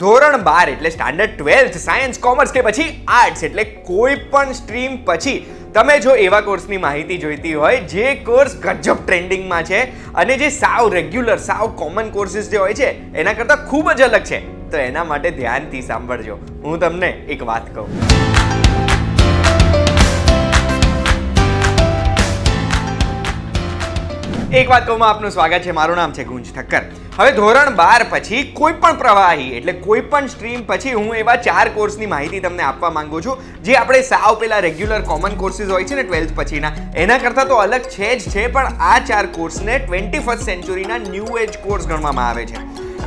ધોરણ 12 એટલે standard 12 science commerce કે પછી આર્ટ્સ એટલે કોઈ પણ સ્ટ્રીમ પછી તમે જો એવા કોર્સની માહિતી જોઈતી હોય જે કોર્સ ગજબ ટ્રેન્ડિંગમાં છે અને જે સાવ રેગ્યુલર સાવ કોમન કોર્સિસ જે હોય છે એના કરતાં ખૂબ જ અલગ છે, તો એના માટે ધ્યાનથી સાંભળજો. હું તમને એક વાત કહું. એક વાત કહું, આપનું સ્વાગત છે. મારું નામ છે ગુંજ ઠક્કર. હવે ધોરણ 12 પછી કોઈ પણ પ્રવાહી એટલે કોઈ પણ સ્ટ્રીમ પછી હું એવા 4 કોર્સની માહિતી તમને આપવા માંગુ છું જે આપણે સાવ પેલા રેગ્યુલર કોમન કોર્સિસ હોય છે ને 12th પછીના, એના કરતાં તો અલગ છે જ છે. પણ આ 4 કોર્સને 21st સેન્ચુરીના ન્યૂ એજ કોર્સ ગણવામાં આવે છે.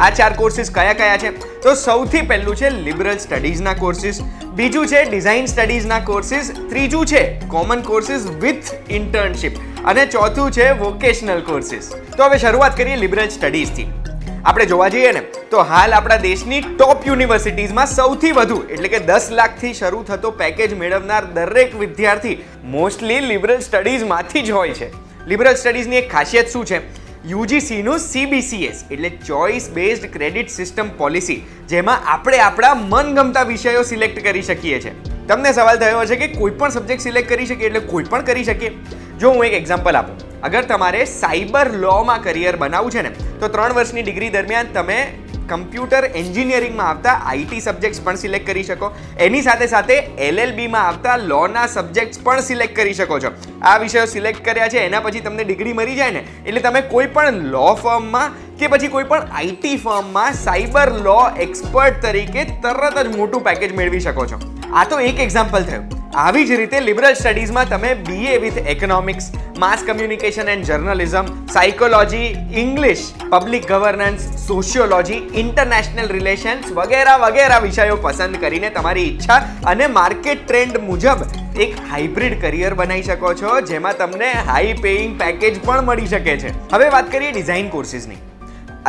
આ 4 કોર્સિસ કયા કયા છે? તો સૌથી પહેલું છે લિબરલ સ્ટડીઝના કોર્સિસ, બીજું છે ડિઝાઇન સ્ટડીઝના કોર્સિસ, ત્રીજું છે કોમન કોર્સિસ વિથ ઇન્ટર્નશિપ અને ચોથું છે વોકેશનલ કોર્સિસ. તો હવે શરૂઆત કરીએ લિબરલ સ્ટડીઝથી. આપણે જોવા જઈએ ને તો હાલ આપણા દેશની ટોપ યુનિવર્સિટીઝમાં સૌથી વધુ એટલે કે 10 લાખથી શરૂ થતો પેકેજ મેળવનાર દરેક વિદ્યાર્થી મોસ્ટલી લિબરલ સ્ટડીઝમાંથી જ હોય છે. લિબરલ સ્ટડીઝની એક ખાસિયત શું છે? યુજીસીનું CBCS એટલે choice based credit system policy, જેમાં આપણે આપણા મનગમતા વિષયો સિલેક્ટ કરી શકીએ છીએ. તમને સવાલ થયો હશે કે કોઈ પણ સબ્જેક્ટ સિલેક્ટ કરી શકીએ એટલે કોઈ પણ કરી શકીએ? જો હું એક એક્ઝામ્પલ આપું, અગર તમારે સાયબર લોમાં કરિયર બનાવવું છે ને તો 3 વર્ષની ડિગ્રી દરમિયાન તમે કમ્પ્યુટર એન્જિનિયરિંગમાં આવતા IT સબ્જેક્ટ્સ પણ સિલેક્ટ કરી શકો. એની સાથે સાથે LLBમાં આવતા લોના સબ્જેક્ટ્સ પણ સિલેક્ટ કરી શકો છો. આ વિષયો સિલેક્ટ કર્યા છે એના પછી તમને ડિગ્રી મળી જાય ને એટલે તમે કોઈ પણ લો ફર્મમાં કે પછી કોઈ પણ IT ફર્મમાં સાયબર લો એક્સપર્ટ તરીકે તરત જ મોટું પેકેજ મેળવી શકો છો. આ તો એક એક્ઝામ્પલ થયું. આવી જ રીતે લિબરલ સ્ટડીઝમાં તમે BA with economics, mass communication and journalism, psychology, English, public governance, sociology, international relations વગેરે વિષયો પસંદ કરીને તમારી ઈચ્છા અને માર્કેટ ટ્રેન્ડ મુજબ એક હાઇબ્રિડ કરિયર બનાવી શકો છો, જેમાં તમને હાઈ પેઇંગ પેકેજ પણ મળી શકે છે. હવે વાત કરીએ ડિઝાઇન કોર્સિસની.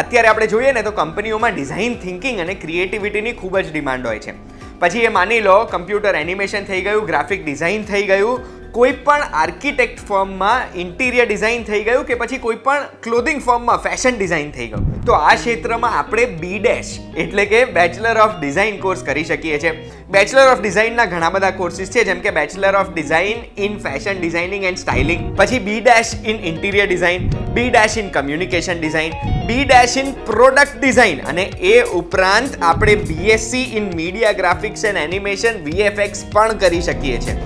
અત્યારે આપણે જોઈએ ને તો કંપનીઓમાં ડિઝાઇન થિંકિંગ અને ક્રિએટિવિટીની ખૂબ જ ડિમાન્ડ હોય છે. પછી એ માની લો કમ્પ્યુટર એનિમેશન થઈ ગયું, ગ્રાફિક ડિઝાઇન થઈ ગયું, કોઈ પણ આર્કિટેક્ટ ફર્મમાં ઇન્ટિરિયર ડિઝાઇન થઈ ગયું કે પછી કોઈ પણ ક્લોથિંગ ફર્મમાં ફેશન ડિઝાઇન થઈ ગયું. તો આ ક્ષેત્રમાં આપણે B- એટલે કે બેચલર ઓફ ડિઝાઇન કોર્સ કરી શકીએ છીએ. બેચલર ઓફ ડિઝાઇનના ઘણા બધા કોર્સિસ છે, જેમ કે bachelor of design in fashion designing and styling, પછી B- in interior design, B- in communication design, B- in product design અને એ ઉપરાંત આપણે BSc in media graphics and animation VFX પણ કરી શકીએ છીએ.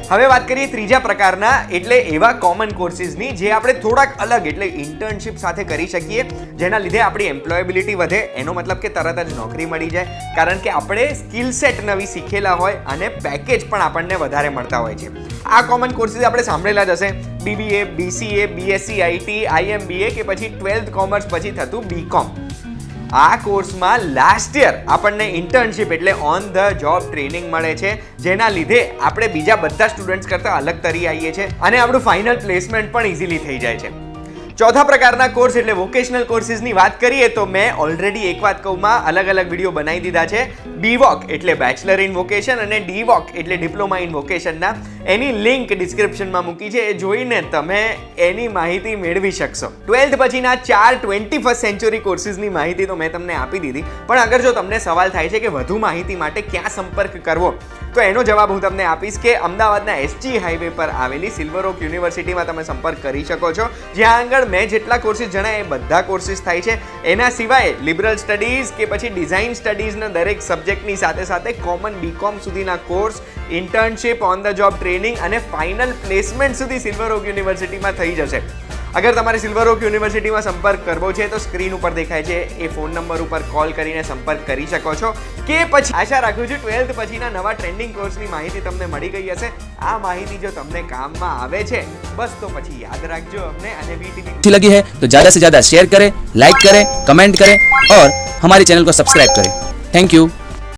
હવે વાત કરીએ ત્રીજા પ્રકારના એટલે એવા કોમન કોર્સિસની જે આપણે થોડાક અલગ એટલે ઇન્ટર્નશિપ સાથે કરી શકીએ, જેના લીધે આપણી એમ્પ્લોયેબિલિટી વધે. એનો મતલબ કે તરત જ નોકરી મળી જાય, કારણ કે આપણે સ્કિલ સેટ નવી શીખેલા હોય અને પેકેજ પણ આપણને વધારે મળતા હોય છે. આ કોમન કોર્સિસ આપણે સાંભળેલા જ હશે: BBA, BCA, BSc IT, IMBA કે પછી 12th કોમર્સ પછી થતું BCom. આ કોર્સમાં લાસ્ટ યર આપણને ઇન્ટર્નશિપ એટલે ઓન ધ જોબ ટ્રેનિંગ મળે છે, જેના લીધે આપણે બીજા બધા સ્ટુડન્ટ્સ કરતાં અલગ તરી આવીએ છીએ અને આપણું ફાઇનલ પ્લેસમેન્ટ પણ ઇઝીલી થઈ જાય છે. ચોથા પ્રકારના કોર્સ એટલે વોકેશનલ કોર્સિસની વાત કરીએ તો મેં ઓલરેડી એક વાત કહુંમાં અલગ વિડીયો બનાવી દીધા છે. BVOC એટલે બેચલર ઇન વોકેશન અને DVOC એટલે ડિપ્લોમા ઇન વોકેશનના. એની લિંક ડિસ્ક્રિપ્શનમાં મૂકી છે, એ જોઈને તમે એની માહિતી મેળવી શકશો. 12th પછીના 4 21st સેન્ચુરી કોર્સિસની માહિતી તો મેં તમને આપી દીધી, પણ અગર જો તમને સવાલ થાય છે કે વધુ માહિતી માટે ક્યાં સંપર્ક કરવો, તો એનો જવાબ હું તમને આપીશ કે અમદાવાદના SG હાઈવે પર આવેલી સિલ્વર ઓક યુનિવર્સિટીમાં તમે સંપર્ક કરી શકો છો, જ્યાં આગળ મેં જેટલા કોર્સિસ જણાય એ બધા કોર્સિસ થાય છે. એના સિવાય લિબરલ સ્ટડીઝ કે પછી ડિઝાઇન સ્ટડીઝના દરેક સબ્જેક્ટની સાથે કોમન BCom સુધીના course, internship, on the job training અને ફાઇનલ પ્લેસમેન્ટ સુધી સિલ્વર ઓક યુનિવર્સિટીમાં થઈ જશે. અગર તમારે સિલ્વર ઓક યુનિવર્સિટીમાં સંપર્ક કરવો છે તો સ્ક્રીન ઉપર દેખાય છે એ ફોન નંબર ઉપર કોલ કરીને સંપર્ક કરી શકો છો. કે પછી આશા રાખું છું 12th પછીના નવા ટ્રેન્ડિંગ કોર્સની માહિતી તમને મળી ગઈ હશે. આ માહિતી જો તમને કામમાં આવે છે બસ તો પછી યાદ રાખજો અમને અને VTV अच्छी लगी है तो ज़्यादा से ज़्यादा शेयर करें, लाइक करें, कमेंट करें और हमारे चैनल को सब्सक्राइब करें. Thank you.